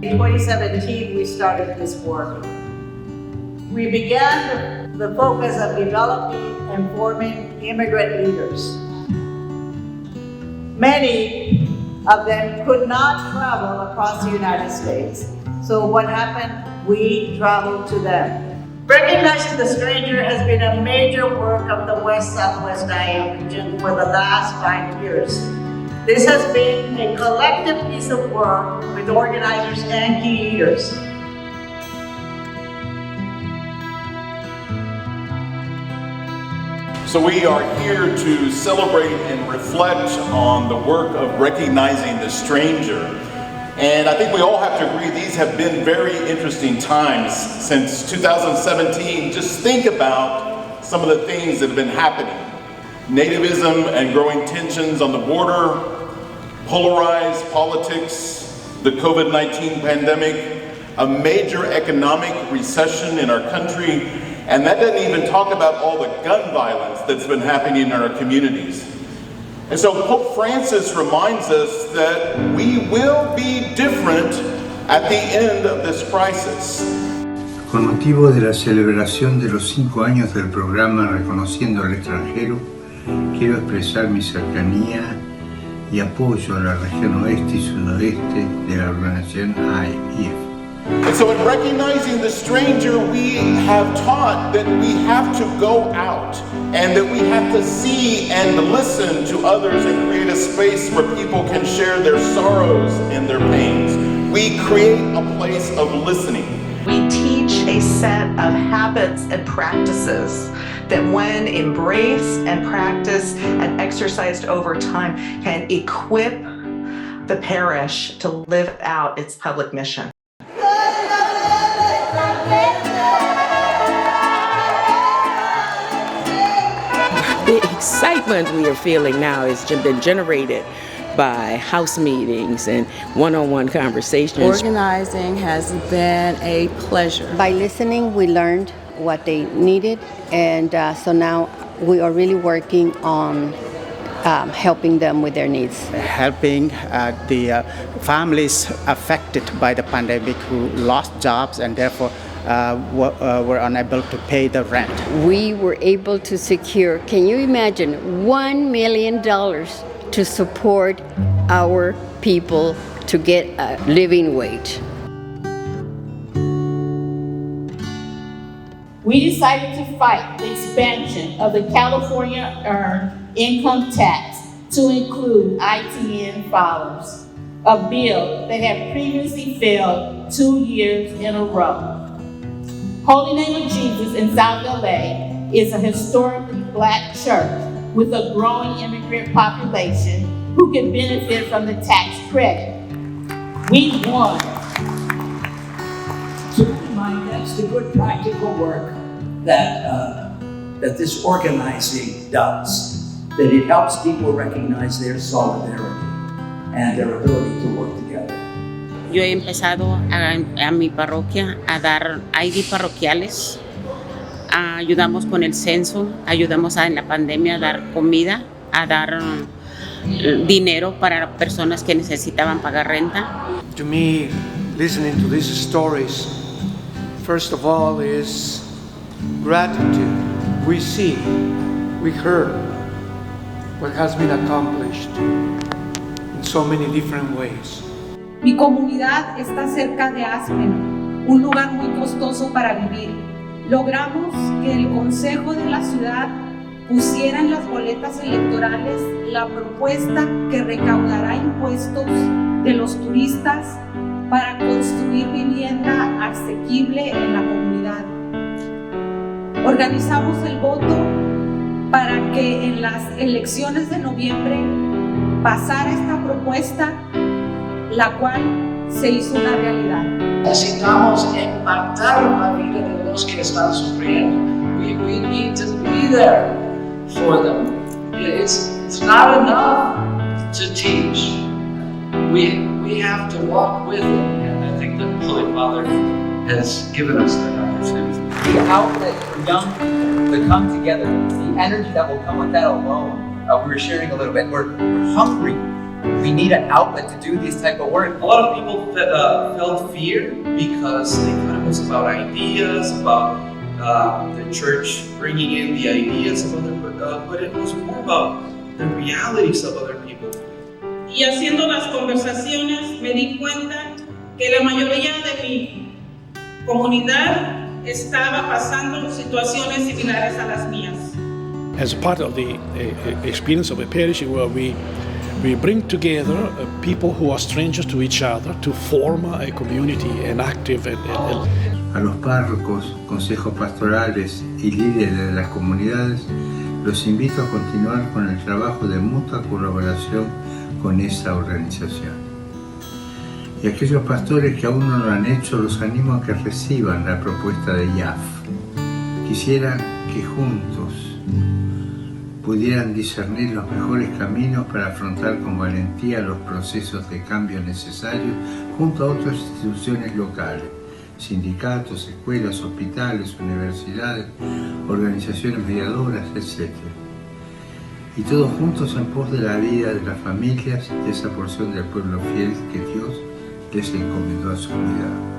In 2017, we started this work. We began the focus of developing and forming immigrant leaders. Many of them could not travel across the United States. So what happened? We traveled to them. Recognizing the stranger has been a major work of the West-Southwest IM region for the last 5 years. This has been a collective piece of work with organizers and key leaders. So we are here to celebrate and reflect on the work of recognizing the stranger. And I think we all have to agree these have been very interesting times since 2017. Just think about some of the things that have been happening. Nativism and growing tensions on the border, polarized politics, the COVID-19 pandemic, a major economic recession in our country, and that doesn't even talk about all the gun violence that's been happening in our communities. And so Pope Francis reminds us that we will be different at the end of this crisis. Con motivo de la celebración de los 5 años del programa Reconociendo al Extranjero, quiero expresar mi cercanía y apoyo a la región oeste y sudoeste de la organización IEF. And so in recognizing the stranger, we have taught that we have to go out and that we have to see and listen to others and create a space where people can share their sorrows and their pains. We create a place of listening. We teach a set of habits and practices that when embraced and practiced and exercised over time can equip the parish to live out its public mission. The excitement we are feeling now has been generated by house meetings and one-on-one conversations. Organizing has been a pleasure. By listening, we learned what they needed, and so now we are really working on helping them with their needs. Helping the families affected by the pandemic who lost jobs and therefore were unable to pay the rent. We were able to secure, can you imagine, $1 million to support our people to get a living wage. We decided to fight the expansion of the California Earned Income Tax to include ITN filers, a bill that had previously failed 2 years in a row. Holy Name of Jesus in South LA is a historically Black church with a growing immigrant population who can benefit from the tax credit. We won. To remind us the good practical work that this organizing does, that it helps people recognize their solidarity and their ability to work together. Yo he empezado a mi parroquia a dar ID parroquiales, ayudamos con el censo, ayudamos en la pandemia a dar comida, a dar dinero para personas que necesitaban pagar renta. To me, listening to these stories, first of all is gratitude. We see, we heard what has been accomplished in so many different ways. Mi comunidad está cerca de Aspen, un lugar muy costoso para vivir. Logramos que el Consejo de la ciudad pusiera en las boletas electorales la propuesta que recaudará impuestos de los turistas para construir vivienda asequible en la comunidad. Organizamos el voto para que en las elecciones de noviembre pasara esta propuesta, la cual se hizo una realidad. Necesitamos impactar la vida de los que están sufriendo. We need to be there for them. It's not enough to teach. We have to walk with them. And I think that Holy Father has given us that opportunity. The outlet for young people to come together, the energy that will come with that alone. We were sharing a little bit. We're hungry we need an outlet to do this type of work. A lot of people felt fear because they thought it was about ideas, about the church bringing in the ideas of other people, but it was more about the realities of other people. Y haciendo las conversaciones me di cuenta que la mayoría de mi comunidad estaba pasando situaciones similares a las mías. As part of the experience of a parish where we bring together people who are strangers to each other to form a community, an active A los párrocos, consejos pastorales y líderes de las comunidades, los invito a continuar con el trabajo de mutua colaboración con esta organización. Y aquellos pastores que aún no lo han hecho, los animo a que reciban la propuesta de IAF. Quisiera que juntos pudieran discernir los mejores caminos para afrontar con valentía los procesos de cambio necesarios junto a otras instituciones locales, sindicatos, escuelas, hospitales, universidades, organizaciones mediadoras, etc. Y todos juntos en pos de la vida de las familias, de esa porción del pueblo fiel que Dios les encomendó a su cuidado.